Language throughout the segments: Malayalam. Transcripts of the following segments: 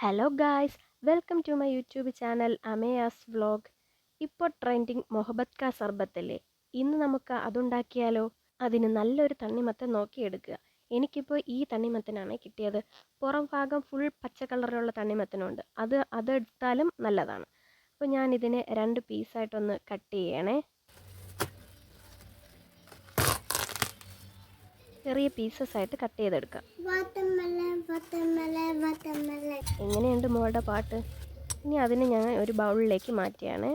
Hello guys, welcome to my YouTube channel Ameya's vlog. ഇപ്പോൾ ട്രെൻഡിങ് മൊഹബത്ത് കാ സർബത്തല്ലേ, ഇന്ന് നമുക്ക് അതുണ്ടാക്കിയാലോ? അതിന് നല്ലൊരു തണ്ണിമത്തൻ നോക്കിയെടുക്കുക. എനിക്കിപ്പോൾ ഈ തണ്ണിമത്തനാണ് കിട്ടിയത്. പുറം ഭാഗം ഫുൾ പച്ച കളറിലുള്ള തണ്ണിമത്തനുണ്ട്, അതെടുത്താലും നല്ലതാണ്. അപ്പോൾ ഞാനിതിനെ 2 പീസായിട്ടൊന്ന് കട്ട് ചെയ്യണേ. ചെറിയ പീസസ് ആയിട്ട് കട്ട് ചെയ്തെടുക്കാം. എങ്ങനെയുണ്ട് മോളുടെ പാട്ട്? ഇനി അതിനെ ഞാൻ ഒരു ബൗളിലേക്ക് മാറ്റുകയാണ്.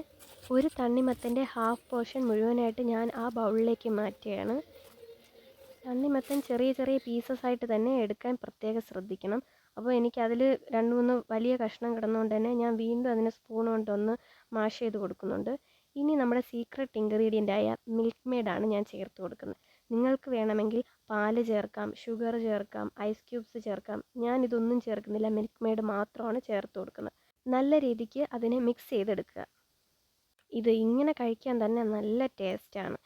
ഒരു തണ്ണിമത്തൻ്റെ ഹാഫ് പോർഷൻ മുഴുവനായിട്ട് ഞാൻ ആ ബൗളിലേക്ക് മാറ്റുകയാണ്. തണ്ണിമത്തൻ ചെറിയ ചെറിയ പീസസ് ആയിട്ട് തന്നെ എടുക്കാൻ പ്രത്യേകം ശ്രദ്ധിക്കണം. അപ്പോൾ എനിക്കതിൽ 2-3 വലിയ കഷ്ണം കിടന്നുകൊണ്ട് തന്നെ ഞാൻ വീണ്ടും അതിനെ സ്പൂൺ കൊണ്ടൊന്ന് മാഷ് ചെയ്ത് കൊടുക്കുന്നുണ്ട്. ഇനി നമ്മുടെ സീക്രട്ട് ഇൻഗ്രീഡിയൻ്റായ മിൽക്ക് മെയ്ഡാണ് ഞാൻ ചേർത്ത് കൊടുക്കുന്നത്. നിങ്ങൾക്ക് വേണമെങ്കിൽ പാല് ചേർക്കാം, ഷുഗർ ചേർക്കാം, ഐസ് ക്യൂബ്സ് ചേർക്കാം. ഞാനിതൊന്നും ചേർക്കുന്നില്ല, മിൽക്ക് മെയ്ഡ് മാത്രമാണ് ചേർത്ത് കൊടുക്കുന്നത്. നല്ല രീതിക്ക് അതിനെ മിക്സ് ചെയ്തെടുക്കുക. ഇത് ഇങ്ങനെ കഴിക്കാൻ തന്നെ നല്ല ടേസ്റ്റാണ്.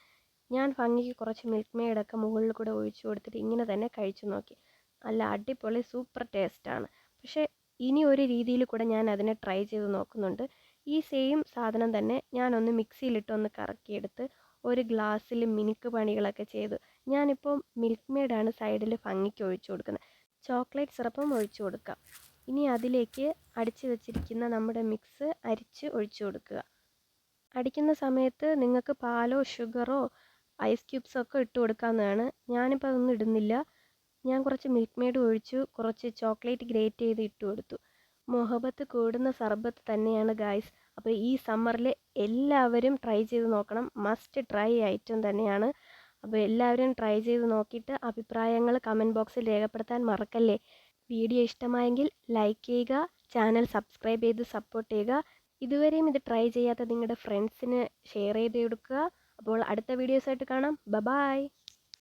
ഞാൻ ഭംഗിക്ക് കുറച്ച് മിൽക്ക് മെയ്ഡൊക്കെ മുകളിൽ കൂടെ ഒഴിച്ചു കൊടുത്തിട്ട് ഇങ്ങനെ തന്നെ കഴിച്ചു നോക്കി. നല്ല അടിപൊളി സൂപ്പർ ടേസ്റ്റാണ്. പക്ഷേ ഇനി ഒരു രീതിയിൽ കൂടെ ഞാൻ അതിനെ ട്രൈ ചെയ്ത് നോക്കുന്നുണ്ട്. ഈ സെയിം സാധനം തന്നെ ഞാനൊന്ന് മിക്സിയിലിട്ടൊന്ന് കറക്കിയെടുത്ത് ഒരു ഗ്ലാസ്സിൽ മിനുക്ക് പണികളൊക്കെ ചെയ്തു. ഞാനിപ്പോൾ മിൽക്ക് മെയ്ഡാണ് സൈഡിൽ ഭംഗിക്ക് ഒഴിച്ചു കൊടുക്കുന്നത്. ചോക്ലേറ്റ് സിറപ്പും ഒഴിച്ചു കൊടുക്കാം. ഇനി അതിലേക്ക് അടിച്ചു വെച്ചിരിക്കുന്ന നമ്മുടെ മിക്സ് അരിച്ച് ഒഴിച്ചു കൊടുക്കുക. അടിക്കുന്ന സമയത്ത് നിങ്ങൾക്ക് പാലോ ഷുഗറോ ഐസ് ക്യൂബ്സോ ഒക്കെ ഇട്ട് കൊടുക്കാവുന്നതാണ്. ഞാനിപ്പോൾ അതൊന്നും ഇടുന്നില്ല. ഞാൻ കുറച്ച് മിൽക്ക് മെയ്ഡ് ഒഴിച്ചു, കുറച്ച് ചോക്ലേറ്റ് ഗ്രേറ്റ് ചെയ്ത് ഇട്ട് കൊടുത്തു. മൊഹബത്ത് കൂടുന്ന സർബത്ത് തന്നെയാണ് ഗായ്സ്. അപ്പോൾ ഈ സമ്മറിൽ എല്ലാവരും ട്രൈ ചെയ്ത് നോക്കണം. മസ്റ്റ് ട്രൈ ഐറ്റം തന്നെയാണ്. അപ്പോൾ എല്ലാവരും ട്രൈ ചെയ്ത് നോക്കിയിട്ട് അഭിപ്രായങ്ങൾ കമൻറ്റ് ബോക്സിൽ രേഖപ്പെടുത്താൻ മറക്കല്ലേ. വീഡിയോ ഇഷ്ടമായെങ്കിൽ ലൈക്ക് ചെയ്യുക, ചാനൽ സബ്സ്ക്രൈബ് ചെയ്ത് സപ്പോർട്ട് ചെയ്യുക. ഇതുവരെയും ഇത് ട്രൈ ചെയ്യാത്ത നിങ്ങളുടെ ഫ്രണ്ട്സിന് ഷെയർ ചെയ്ത് കൊടുക്കുക. അപ്പോൾ അടുത്ത വീഡിയോസായിട്ട് കാണാം. ബൈ.